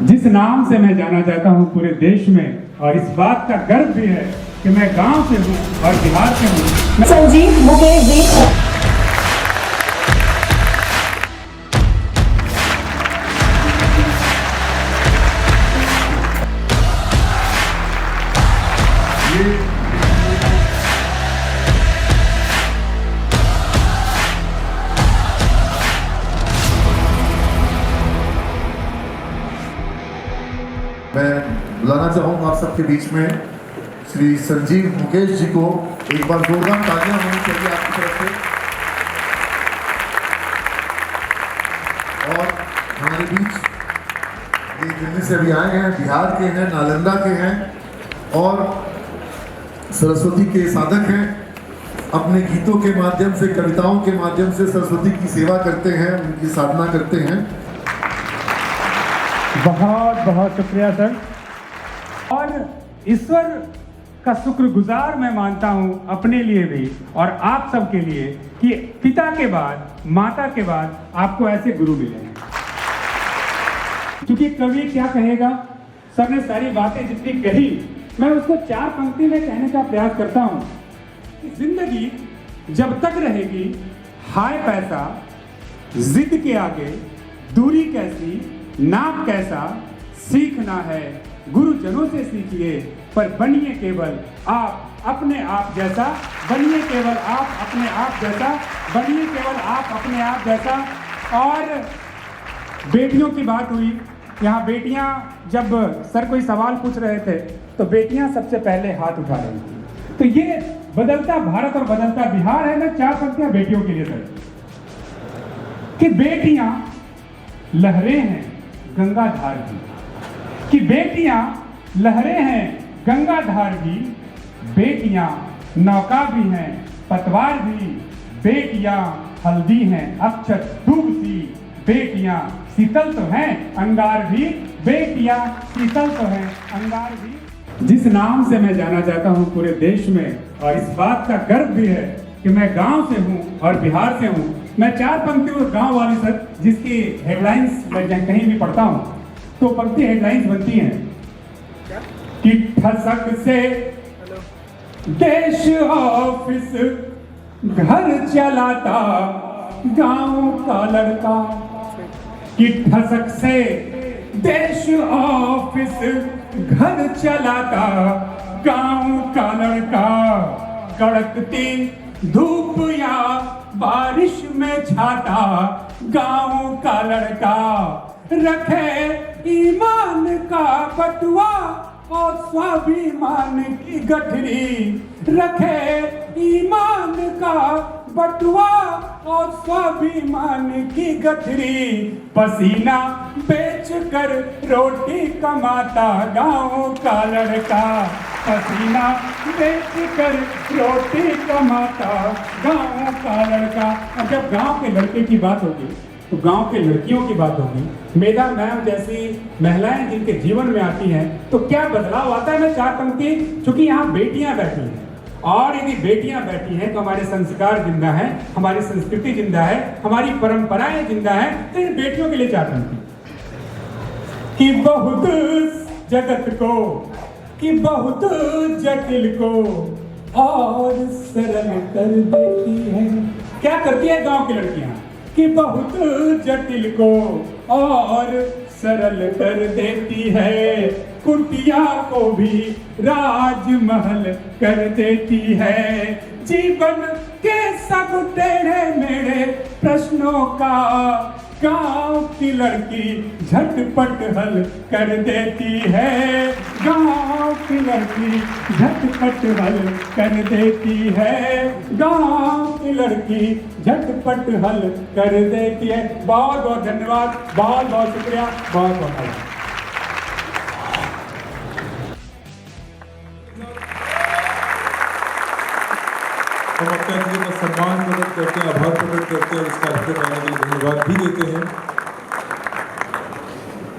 जिस नाम से मैं जाना चाहता हूं पूरे देश में, और इस बात का गर्व भी है कि मैं गांव से हूं और बिहार से हूं। संजीव मुकेश जी मैं बुलाना चाहूँगा आप सबके बीच में श्री संजीव मुकेश जी को। एक बार जोरदार तालियां होनी चाहिए आपकी तरफ से। और हमारे बीच ये दिल्ली से अभी आए हैं, बिहार के हैं, नालंदा के हैं और सरस्वती के साधक हैं। अपने गीतों के माध्यम से, कविताओं के माध्यम से सरस्वती की सेवा करते हैं, उनकी साधना करते हैं। बहुत बहुत शुक्रिया सर। और ईश्वर का शुक्रगुजार मैं मानता हूं अपने लिए भी और आप सबके लिए कि पिता के बाद, माता के बाद आपको ऐसे गुरु मिले हैं। क्योंकि कवि क्या कहेगा, सर ने सारी बातें जितनी कही मैं उसको 4 पंक्ति में कहने का प्रयास करता हूं। जिंदगी जब तक रहेगी हाय पैसा, जिद के आगे दूरी कैसी, नाप कैसा, सीखना है गुरुजनों से सीखिए, पर बनिए केवल आप अपने आप जैसा, बनिए केवल आप अपने आप जैसा, बनिए केवल आप अपने आप जैसा। और बेटियों की बात हुई, यहाँ बेटियाँ जब सर कोई सवाल पूछ रहे थे तो बेटियाँ सबसे पहले हाथ उठा रही थी। तो ये बदलता भारत और बदलता बिहार है। मैं 4 पंक्तियाँ बेटियों के लिए सर कि बेटियाँ लहरें हैं गंगाधार की, कि बेटियां लहरें हैं गंगाधार की, बेटियां नौका भी हैं पतवार भी, बेटियां हल्दी हैं अक्षत दूब सी, बेटियां शीतल तो हैं अंगार भी, बेटियां शीतल तो हैं अंगार भी। जिस नाम से मैं जाना चाहता हूं पूरे देश में, और इस बात का गर्व भी है कि मैं गांव से हूं और बिहार से हूं। मैं 4 पंक्ति गांव वाली सर, जिसकी हेडलाइंस मैं कहीं भी पढ़ता हूं तो पंक्ति हेडलाइंस बनती हैं कि ठसक से देश ऑफिस घर चलाता गांव का लड़का, कि ठसक से देश ऑफिस घर चलाता गांव का लड़का, कड़कती धूप या बारिश में छाता गांव का लड़का, रखे ईमान का बटुआ और स्वाभिमान की गठरी, रखे ईमान का बटुआ और स्वाभिमान की गठरी, पसीना बेच कर रोटी कमाता गांव का लड़का, पसीना बेच कर रोटी कमाता गांव का लड़का। और जब गांव के लड़के की बात होगी तो गांव के लड़कियों की बात होगी। मेधा मैम जैसी महिलाएं जिनके जीवन में आती हैं तो क्या बदलाव आता है। मैं 4 पंक्ति, चूंकि यहाँ बेटियां बैठी हैं और यदि बेटियां बैठी हैं तो हमारे संस्कार जिंदा है, हमारी संस्कृति जिंदा है, हमारी परंपराएं जिंदा है। तो इन बेटियों के लिए 4 पंक्ति कि बहुत जगत को, कि बहुत जटिल को और सरल कर देती है। क्या करती है गांव की लड़कियां कि बहुत जटिल को और सरल कर देती है, कुटिया को भी राजमहल कर देती है, जीवन के सब टेढ़े मेढ़े प्रश्नों का गांव की लड़की झटपट हल कर देती है, गांव की लड़की झटपट हल कर देती है, गांव की लड़की झटपट हल कर देती है। बहुत बहुत धन्यवाद, बहुत बहुत शुक्रिया, बहुत बहुत धन्यवाद। हम अपने का सम्मान प्रकट करते हैं, आभार प्रकट करते हैं और इस कार्यक्रम में आने के लिए धन्यवाद भी देते हैं।